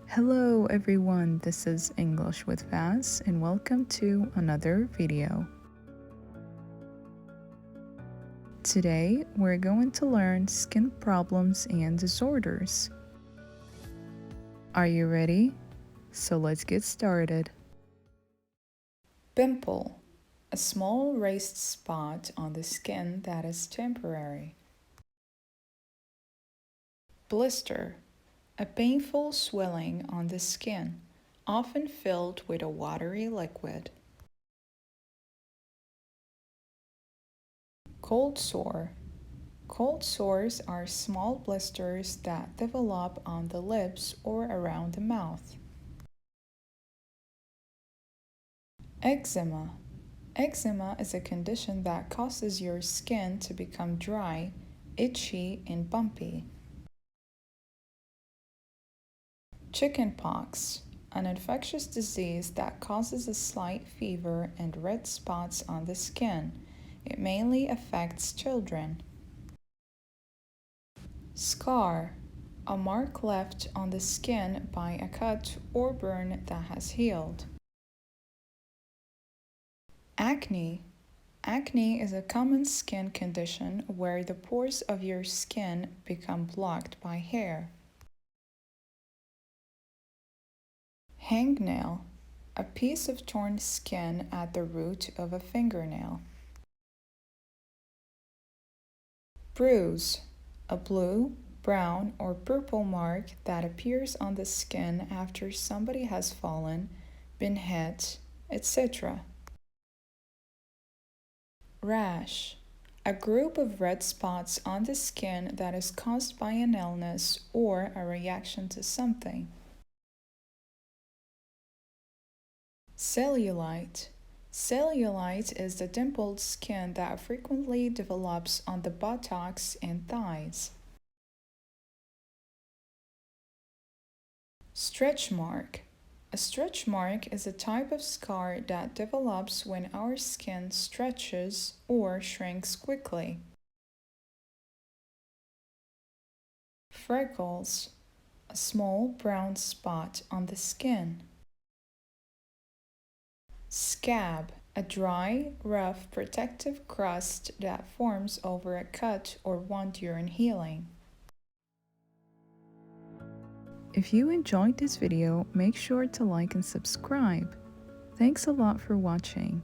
Hello everyone, this is English with Vaz and welcome to another video. Today we're going to learn skin problems and disorders. Are you ready? So let's get started. Pimple, a small raised spot on the skin that is temporary. Blister, a painful swelling on the skin, often filled with a watery liquid. Cold sore. Cold sores are small blisters that develop on the lips or around the mouth. Eczema. Eczema is a condition that causes your skin to become dry, itchy, and bumpy. Chickenpox, an infectious disease that causes a slight fever and red spots on the skin. It mainly affects children. Scar, a mark left on the skin by a cut or burn that has healed. Acne. Acne is a common skin condition where the pores of your skin become blocked by hair. Hangnail, a piece of torn skin at the root of a fingernail. Bruise, a blue, brown, or purple mark that appears on the skin after somebody has fallen, been hit, etc. Rash, a group of red spots on the skin that is caused by an illness or a reaction to something. Cellulite. Cellulite is the dimpled skin that frequently develops on the buttocks and thighs. Stretch mark. A stretch mark is a type of scar that develops when our skin stretches or shrinks quickly. Freckles, a small brown spot on the skin. Scab, a dry, rough, protective crust that forms over a cut or wound during healing. If you enjoyed this video, make sure to like and subscribe. Thanks a lot for watching.